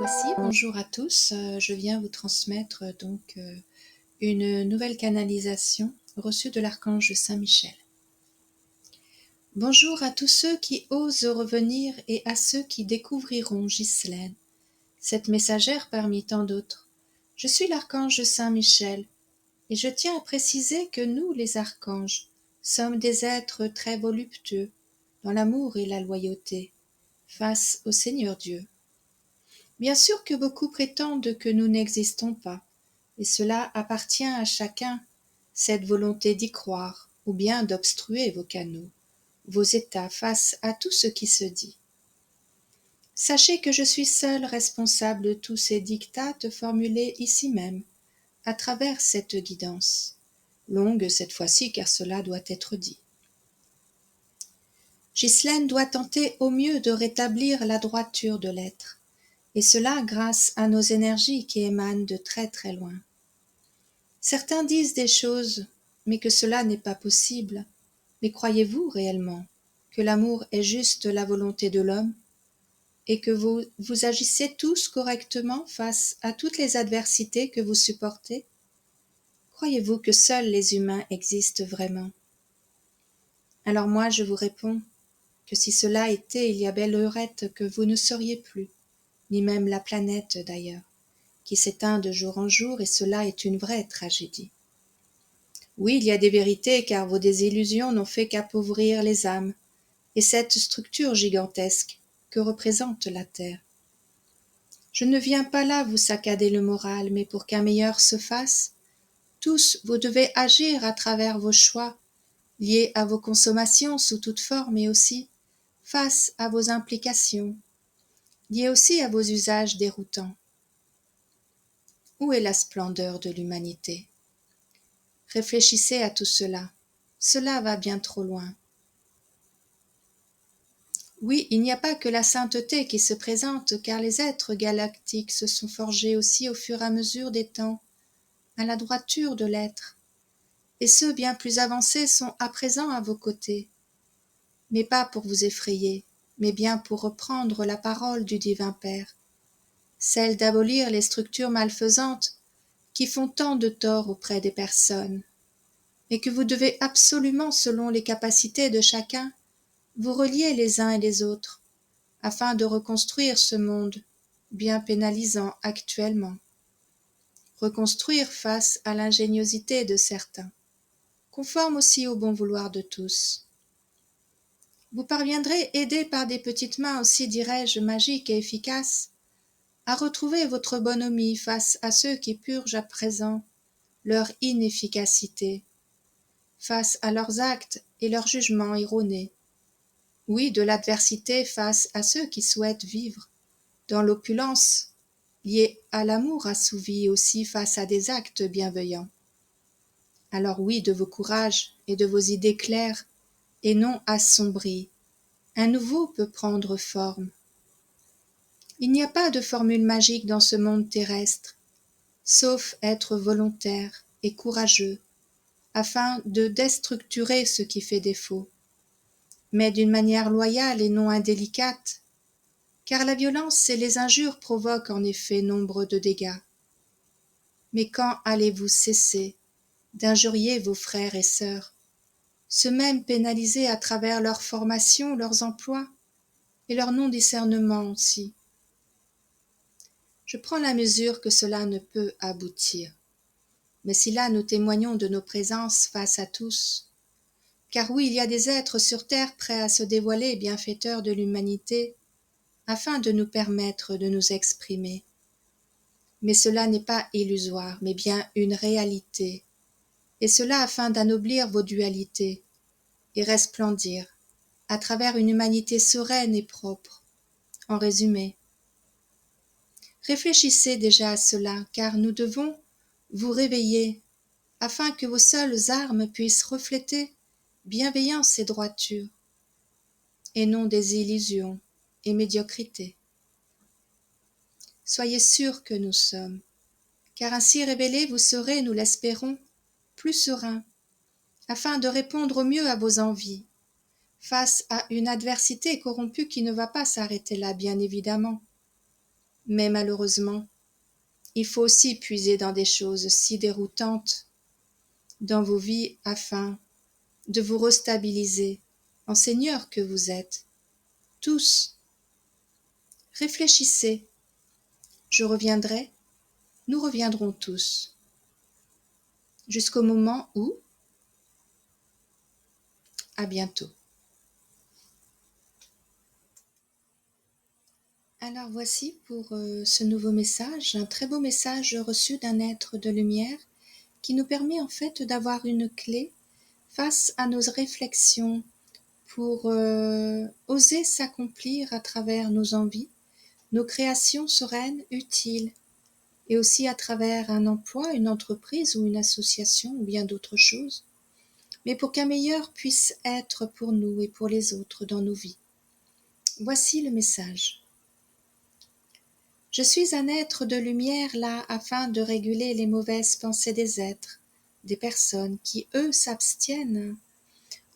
voici, bonjour à tous. Je viens vous transmettre une nouvelle canalisation reçue de l'archange Saint-Michel. Bonjour à tous ceux qui osent revenir et à ceux qui découvriront Ghislaine, cette messagère parmi tant d'autres. Je suis l'archange Saint-Michel et je tiens à préciser que nous, les archanges, sommes des êtres très voluptueux dans l'amour et la loyauté face au Seigneur Dieu. Bien sûr que beaucoup prétendent que nous n'existons pas, et cela appartient à chacun, cette volonté d'y croire, ou bien d'obstruer vos canaux, vos états face à tout ce qui se dit. Sachez que je suis seul responsable de tous ces dictats formulés ici même, à travers cette guidance, longue cette fois-ci car cela doit être dit. Ghislaine doit tenter au mieux de rétablir la droiture de l'être, et cela grâce à nos énergies qui émanent de très très loin. Certains disent des choses, mais que cela n'est pas possible. Mais croyez-vous réellement que l'amour est juste la volonté de l'homme et que vous agissez tous correctement face à toutes les adversités que vous supportez? Croyez-vous que seuls les humains existent vraiment? Alors moi je vous réponds que si cela était, il y a belle lurette que vous ne seriez plus, ni même la planète d'ailleurs, qui s'éteint de jour en jour, et cela est une vraie tragédie. Oui, il y a des vérités, car vos désillusions n'ont fait qu'appauvrir les âmes, et cette structure gigantesque que représente la Terre. Je ne viens pas là vous saccader le moral, mais pour qu'un meilleur se fasse, tous vous devez agir à travers vos choix, liés à vos consommations sous toute forme, et aussi face à vos implications, liées aussi à vos usages déroutants. Où est la splendeur de l'humanité? Réfléchissez à tout cela. Cela va bien trop loin. Oui, il n'y a pas que la sainteté qui se présente, car les êtres galactiques se sont forgés aussi au fur et à mesure des temps, à la droiture de l'être. Et ceux bien plus avancés sont à présent à vos côtés. Mais pas pour vous effrayer, mais bien pour reprendre la parole du divin Père, celle d'abolir les structures malfaisantes qui font tant de tort auprès des personnes, et que vous devez absolument, selon les capacités de chacun, vous relier les uns et les autres, afin de reconstruire ce monde, bien pénalisant actuellement. Reconstruire face à l'ingéniosité de certains, conforme aussi au bon vouloir de tous. Vous parviendrez, aidés par des petites mains aussi, dirais-je, magiques et efficaces, à retrouver votre bonhomie face à ceux qui purgent à présent leur inefficacité, face à leurs actes et leurs jugements erronés. Oui, de l'adversité face à ceux qui souhaitent vivre dans l'opulence, liée à l'amour assouvi aussi face à des actes bienveillants. Alors oui, de vos courages et de vos idées claires, et non assombries, un nouveau peut prendre forme. Il n'y a pas de formule magique dans ce monde terrestre, sauf être volontaire et courageux, afin de déstructurer ce qui fait défaut, mais d'une manière loyale et non indélicate, car la violence et les injures provoquent en effet nombre de dégâts. Mais quand allez-vous cesser d'injurier vos frères et sœurs, ceux mêmes pénalisés à travers leur formation, leurs emplois et leur non-discernement aussi? Je prends la mesure que cela ne peut aboutir. Mais si là nous témoignons de nos présences face à tous, car oui, il y a des êtres sur terre prêts à se dévoiler bienfaiteurs de l'humanité, afin de nous permettre de nous exprimer. Mais cela n'est pas illusoire, mais bien une réalité, et cela afin d'anoblir vos dualités, et resplendir, à travers une humanité sereine et propre. En résumé, réfléchissez déjà à cela, car nous devons vous réveiller, afin que vos seules armes puissent refléter bienveillance et droiture, et non des illusions et médiocrité. Soyez sûrs que nous sommes, car ainsi révélés vous serez, nous l'espérons, plus sereins, afin de répondre au mieux à vos envies, face à une adversité corrompue qui ne va pas s'arrêter là, bien évidemment. Mais malheureusement, il faut aussi puiser dans des choses si déroutantes dans vos vies afin de vous restabiliser en Seigneur que vous êtes. Tous, réfléchissez. Je reviendrai, nous reviendrons tous. Jusqu'au moment où, à bientôt. Alors voici pour ce nouveau message, un très beau message reçu d'un être de lumière qui nous permet en fait d'avoir une clé face à nos réflexions pour oser s'accomplir à travers nos envies, nos créations sereines, utiles, et aussi à travers un emploi, une entreprise ou une association ou bien d'autres choses, mais pour qu'un meilleur puisse être pour nous et pour les autres dans nos vies. Voici le message. Je suis un être de lumière là afin de réguler les mauvaises pensées des êtres, des personnes qui, eux, s'abstiennent,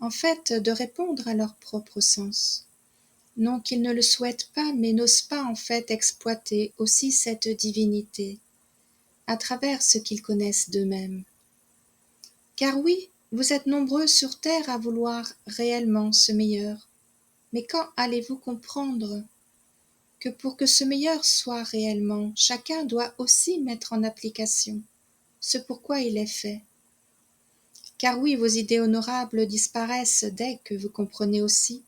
en fait, de répondre à leur propre sens. Non qu'ils ne le souhaitent pas, mais n'osent pas, en fait, exploiter aussi cette divinité, à travers ce qu'ils connaissent d'eux-mêmes. Car oui, vous êtes nombreux sur terre à vouloir réellement ce meilleur, mais quand allez-vous comprendre que pour que ce meilleur soit réellement, chacun doit aussi mettre en application ce pourquoi il est fait. Car oui, vos idées honorables disparaissent dès que vous comprenez aussi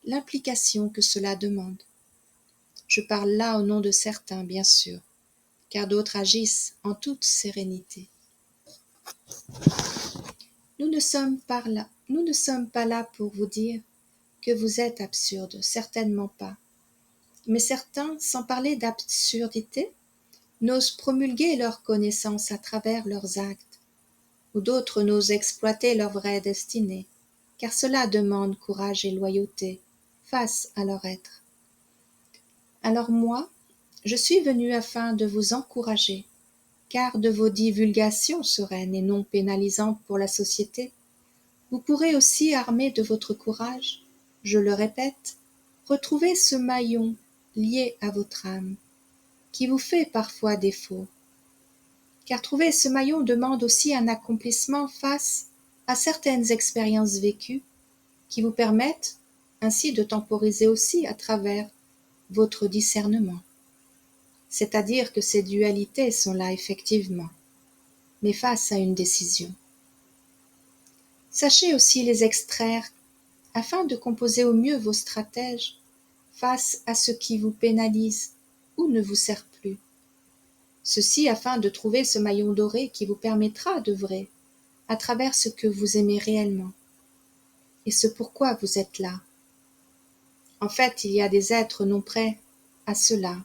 l'implication que cela demande. Je parle là au nom de certains, bien sûr, car d'autres agissent en toute sérénité. Nous ne sommes pas là pour vous dire que vous êtes absurde, certainement pas. Mais certains, sans parler d'absurdité, n'osent promulguer leur connaissance à travers leurs actes, ou d'autres n'osent exploiter leur vraie destinée, car cela demande courage et loyauté face à leur être. Alors moi, je suis venu afin de vous encourager, car de vos divulgations sereines et non pénalisantes pour la société, vous pourrez aussi, armés de votre courage, je le répète, retrouver ce maillon lié à votre âme, qui vous fait parfois défaut. Car trouver ce maillon demande aussi un accomplissement face à certaines expériences vécues qui vous permettent ainsi de temporiser aussi à travers votre discernement. C'est-à-dire que ces dualités sont là effectivement, mais face à une décision. Sachez aussi les extraire afin de composer au mieux vos stratèges face à ce qui vous pénalise ou ne vous sert plus. Ceci afin de trouver ce maillon doré qui vous permettra d'œuvrer à travers ce que vous aimez réellement et ce pourquoi vous êtes là. En fait, il y a des êtres non prêts à cela,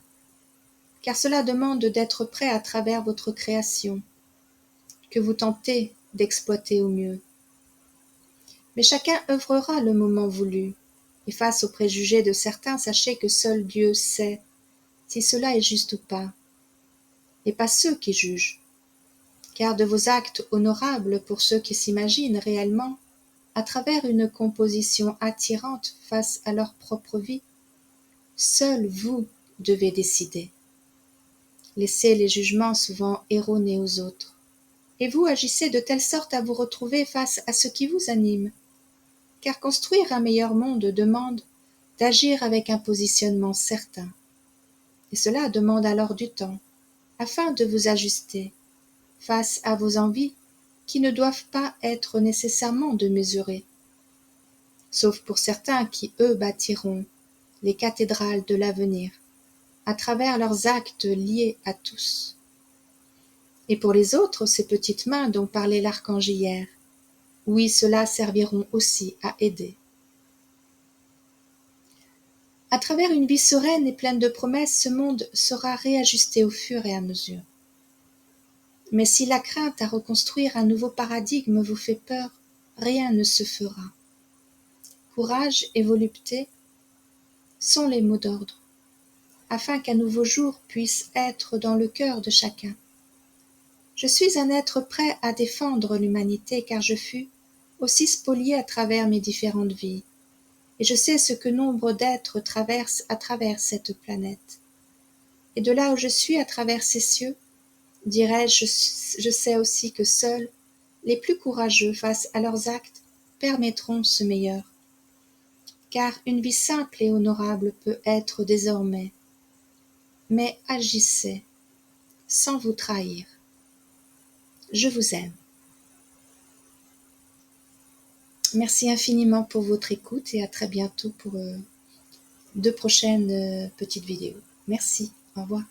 car cela demande d'être prêt à travers votre création, que vous tentez d'exploiter au mieux. Mais chacun œuvrera le moment voulu, et face aux préjugés de certains, sachez que seul Dieu sait si cela est juste ou pas, et pas ceux qui jugent. Car de vos actes honorables pour ceux qui s'imaginent réellement, à travers une composition attirante face à leur propre vie, seul vous devez décider. Laissez les jugements souvent erronés aux autres, et vous agissez de telle sorte à vous retrouver face à ce qui vous anime. Car construire un meilleur monde demande d'agir avec un positionnement certain. Et cela demande alors du temps, afin de vous ajuster face à vos envies qui ne doivent pas être nécessairement démesurées, sauf pour certains qui, eux, bâtiront les cathédrales de l'avenir à travers leurs actes liés à tous. Et pour les autres, ces petites mains dont parlait l'archange hier, oui, ceux-là serviront aussi à aider. À travers une vie sereine et pleine de promesses, ce monde sera réajusté au fur et à mesure. Mais si la crainte à reconstruire un nouveau paradigme vous fait peur, rien ne se fera. Courage et volupté sont les mots d'ordre, afin qu'un nouveau jour puisse être dans le cœur de chacun. Je suis un être prêt à défendre l'humanité car je fus aussi spolié à travers mes différentes vies, et je sais ce que nombre d'êtres traversent à travers cette planète. Et de là où je suis à travers ces cieux, dirais-je, je sais aussi que seuls les plus courageux face à leurs actes permettront ce meilleur. Car une vie simple et honorable peut être désormais. Mais agissez sans vous trahir. Je vous aime. Merci infiniment pour votre écoute et à très bientôt pour de prochaines petites vidéos. Merci. Au revoir.